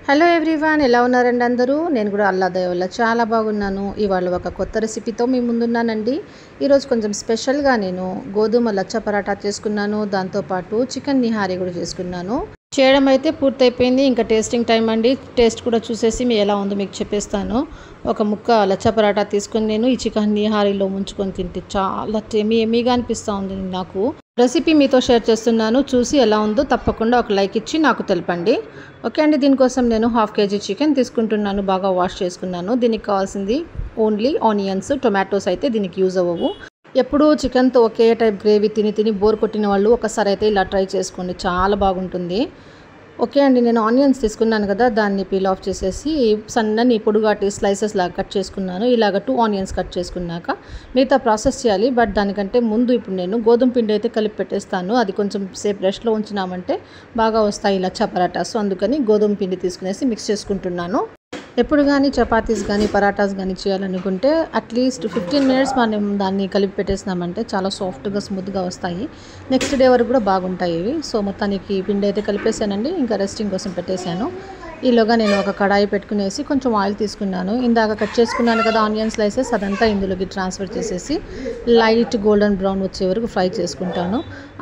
Hello everyone, ఎలా ఉన్నారండి అందరూ? నేను కూడా అల్లా దయ వల్ల చాలా బాగున్నాను. ఇవాళ ఒక కొత్త రెసిపీతో మీ ముందున్నానండి. ఈరోజు కొంచెం స్పెషల్గా నేను గోధుమ లచ్చ పరాటా చేసుకున్నాను. దాంతోపాటు చికెన్ నిహారీ కూడా చేసుకున్నాను. చేయడం అయితే పూర్తయిపోయింది. ఇంకా టేస్టింగ్ టైం అండి. టేస్ట్ కూడా చూసేసి ఎలా ఉందో మీకు చెప్పేస్తాను. ఒక ముక్క లచ్చ పరాటా తీసుకొని నేను ఈ చికెన్ నిహారీలో ముంచుకొని తింటే చాలా ఎమ్మీగా అనిపిస్తూ ఉంది నాకు. రెసిపీ మీతో షేర్ చేస్తున్నాను. చూసి ఎలా ఉందో తప్పకుండా ఒక లైక్ ఇచ్చి నాకు తెలపండి. ఓకే అండి. దీనికోసం నేను 1/2 kg చికెన్ తీసుకుంటున్నాను. బాగా వాష్ చేసుకున్నాను. దీనికి కావాల్సింది ఓన్లీ ఆనియన్స్, టొమాటోస్ అయితే దీనికి యూజ్ అవ్వవు. ఎప్పుడూ చికెన్తో ఒకే టైప్ గ్రేవీ తిని బోర్ కొట్టిన వాళ్ళు ఒకసారి అయితే ఇలా ట్రై చేసుకోండి, చాలా బాగుంటుంది. ఓకే అండి. నేను ఆనియన్స్ తీసుకున్నాను కదా, దాన్ని పీల్ ఆఫ్ చేసేసి సన్నని పొడుగాటి స్లైసెస్ లాగా కట్ చేసుకున్నాను. ఇలాగ 2 ఆనియన్స్ కట్ చేసుకున్నాక మిగతా ప్రాసెస్ చేయాలి. బట్ దానికంటే ముందు ఇప్పుడు నేను గోధుమ పిండి అయితే కలిపి పెట్టేస్తాను. అది కొంచెం సేపు రెస్ట్లో ఉంచినామంటే బాగా వస్తాయి లచ్చా పరాటాస్. అందుకని గోధుమ పిండి తీసుకునేసి మిక్స్ చేసుకుంటున్నాను. ఎప్పుడు కానీ చపాతీస్ కానీ పరాటాస్ కానీ చేయాలనుకుంటే అట్లీస్ట్ 15 మినిట్స్ మనం దాన్ని కలిపి పెట్టేసినామంటే చాలా సాఫ్ట్గా స్మూత్గా వస్తాయి. నెక్స్ట్ డే వరకు కూడా బాగుంటాయి ఇవి. సో మొత్తానికి పిండి అయితే కలిపేసానండి. ఇంకా రెస్టింగ్ కోసం పెట్టేశాను. ఈలోగా నేను ఒక కడాయి పెట్టుకునేసి కొంచెం ఆయిల్ తీసుకున్నాను. ఇందాక కట్ చేసుకున్నాను కదా ఆనియన్ స్లైసెస్, అదంతా ఇందులోకి ట్రాన్స్ఫర్ చేసేసి లైట్ గోల్డెన్ బ్రౌన్ వచ్చే వరకు ఫ్రై చేసుకుంటాను.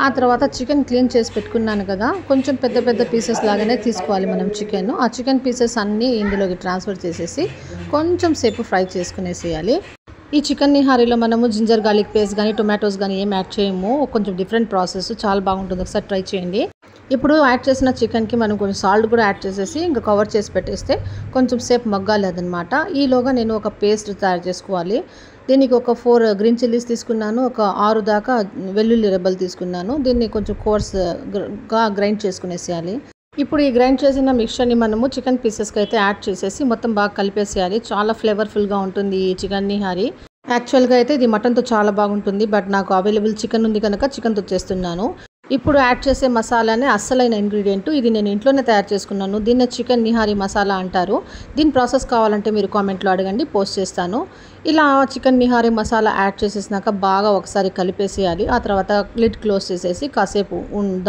ఆ తర్వాత చికెన్ క్లీన్ చేసి పెట్టుకున్నాను కదా, కొంచెం పెద్ద పెద్ద పీసెస్ లాగానే తీసుకోవాలి మనం చికెన్. ఆ చికెన్ పీసెస్ అన్నీ ఇందులోకి ట్రాన్స్ఫర్ చేసేసి కొంచెం సేపు ఫ్రై చేసుకునేసేయాలి. ఈ చికెన్ నిహారీలో మనము జింజర్ గార్లిక్ పేస్ట్ కానీ టొమాటోస్ కానీ ఏం యాడ్ చేయము. కొంచెం డిఫరెంట్ ప్రాసెస్, చాలా బాగుంటుంది. ఒకసారి ట్రై చేయండి. ఇప్పుడు యాడ్ చేసిన చికెన్కి మనం కొంచెం సాల్ట్ కూడా యాడ్ చేసేసి ఇంకా కవర్ చేసి పెట్టేస్తే కొంచెం సేపు మగ్గాలి అదనమాట. ఈలోగా నేను ఒక పేస్ట్ తయారు చేసుకోవాలి. దీనికి ఒక 4 గ్రీన్ చిల్లీస్ తీసుకున్నాను. ఒక 6 దాకా వెల్లుల్లి రెబ్బలు తీసుకున్నాను. దీన్ని కొంచెం కోర్స్గా గ్రైండ్ చేసుకునేసేయాలి. ఇప్పుడు ఈ గ్రైండ్ చేసిన మిక్చర్ని మనము చికెన్ పీసెస్కి అయితే యాడ్ చేసేసి మొత్తం బాగా కలిపేసేయాలి. చాలా ఫ్లేవర్ఫుల్గా ఉంటుంది ఈ చికెన్ నిహారీ. యాక్చువల్గా అయితే ఇది మటన్తో చాలా బాగుంటుంది, బట్ నాకు అవైలబుల్ చికెన్ ఉంది కనుక చికెన్తో చేస్తున్నాను. ఇప్పుడు యాడ్ చేసే మసాలానే అస్సలైన ఇంగ్రీడియంట్. ఇది నేను ఇంట్లోనే తయారు చేసుకున్నాను. దీన్ని చికెన్ నిహారీ మసాలా అంటారు. దీని ప్రాసెస్ కావాలంటే మీరు కామెంట్లో అడగండి, పోస్ట్ చేస్తాను. ఇలా చికెన్ నిహారీ మసాలా యాడ్ చేసేసినాక బాగా ఒకసారి కలిపేసేయాలి. ఆ తర్వాత లిడ్ క్లోజ్ చేసేసి కాసేపు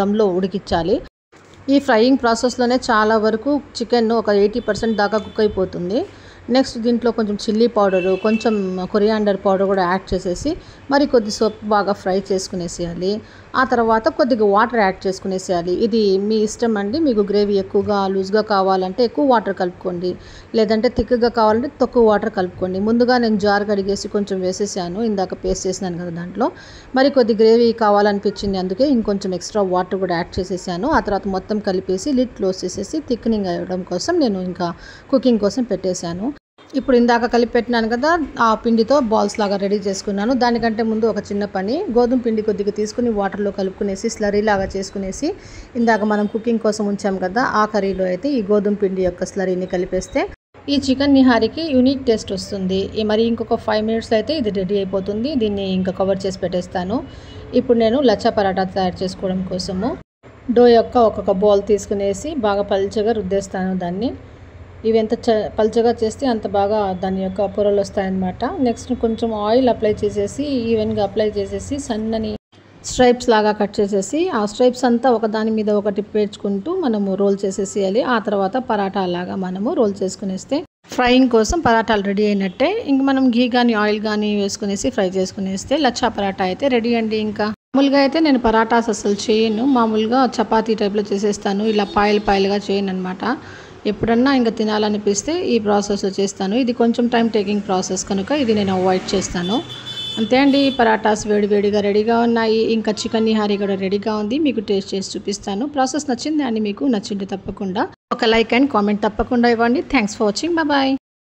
దమ్లో ఉడికించాలి. ఈ ఫ్రైయింగ్ ప్రాసెస్లోనే చాలా వరకు చికెన్ ఒక 80% దాకా కుక్ అయిపోతుంది. నెక్స్ట్ దీంట్లో కొంచెం చిల్లీ పౌడరు, కొంచెం కొరియాండర్ పౌడర్ కూడా యాడ్ చేసేసి మరి కొద్దిసేపు బాగా ఫ్రై చేసుకునేసేయాలి. ఆ తర్వాత కొద్దిగా వాటర్ యాడ్ చేసుకునేసేయాలి. ఇది మీ ఇష్టం అండి. మీకు గ్రేవీ ఎక్కువగా లూజ్గా కావాలంటే ఎక్కువ వాటర్ కలుపుకోండి, లేదంటే థిక్గా కావాలంటే తక్కువ వాటర్ కలుపుకోండి. ముందుగా నేను జార్ కడిగేసి కొంచెం వేసేసాను, ఇందాక పేస్ట్ చేసినాను కదా దాంట్లో. మరి కొద్ది గ్రేవీ కావాలనిపించింది, అందుకే ఇంకొంచెం ఎక్స్ట్రా వాటర్ కూడా యాడ్ చేసేసాను. ఆ తర్వాత మొత్తం కలిపేసి లిడ్ క్లోజ్ చేసేసి థిక్నింగ్ అవ్వడం కోసం నేను ఇంకా కుకింగ్ కోసం పెట్టేశాను. ఇప్పుడు ఇందాక కలిపి పెట్టినాను కదా, ఆ పిండితో బాల్స్ లాగా రెడీ చేసుకున్నాను. దానికంటే ముందు ఒక చిన్న పని, గోధుమ పిండి కొద్దిగా తీసుకుని వాటర్లో కలుపుకునేసి స్లరీ లాగా చేసుకునేసి ఇందాక మనం కుకింగ్ కోసం ఉంచాం కదా ఆ కర్రీలో అయితే ఈ గోధుమ పిండి యొక్క స్లరీని కలిపేస్తే ఈ చికెన్ నిహారీకి యూనిక్ టేస్ట్ వస్తుంది. మరి ఇంకొక 5 మినిట్స్లో అయితే ఇది రెడీ అయిపోతుంది. దీన్ని ఇంకా కవర్ చేసి పెట్టేస్తాను. ఇప్పుడు నేను లచ్చా పరాటా తయారు చేసుకోవడం కోసము డో యొక్క ఒక్కొక్క బౌల్ తీసుకునేసి బాగా పల్చగా రుద్దేస్తాను దాన్ని. ఇవి ఎంత పల్చగా చేస్తే అంత బాగా దాని యొక్క పొరలు వస్తాయన్నమాట. నెక్స్ట్ కొంచెం ఆయిల్ అప్లై చేసేసి ఈవెన్గా అప్లై చేసేసి సన్నని స్ట్రైప్స్ లాగా కట్ చేసేసి ఆ స్ట్రైప్స్ అంతా ఒకదాని మీద ఒకటి పేర్చుకుంటూ మనము రోల్ చేసేసేయాలి. ఆ తర్వాత పరాటా లాగా మనము రోల్ చేసుకునేస్తే ఫ్రైయింగ్ కోసం పరాటాలు రెడీ అయినట్టే. ఇంక మనం ఘీ కానీ ఆయిల్ కానీ వేసుకునేసి ఫ్రై చేసుకునేస్తే లచ్చా పరాటా అయితే రెడీ అండి. ఇంకా మామూలుగా అయితే నేను పరాటాస్ అసలు చేయను, మామూలుగా చపాతీ టైప్లో చేసేస్తాను. ఇలా పాయలుగా చేయను అనమాట. ఎప్పుడన్నా ఇంకా తినాలనిపిస్తే ఈ ప్రాసెస్లో చేస్తాను. ఇది కొంచెం టైం టేకింగ్ ప్రాసెస్ కనుక ఇది నేను అవాయిడ్ చేస్తాను. అంతే అండి. పరాటాస్ వేడివేడిగా రెడీగా ఉన్నాయి. ఇంకా చికెన్ నిహారీ కూడా రెడీగా ఉంది. మీకు టేస్ట్ చేసి చూపిస్తాను. ప్రాసెస్ నచ్చింది అని మీకు నచ్చింది తప్పకుండా ఒక లైక్ అండ్ కామెంట్ తప్పకుండా ఇవ్వండి. Thanks for watching. బాయ్.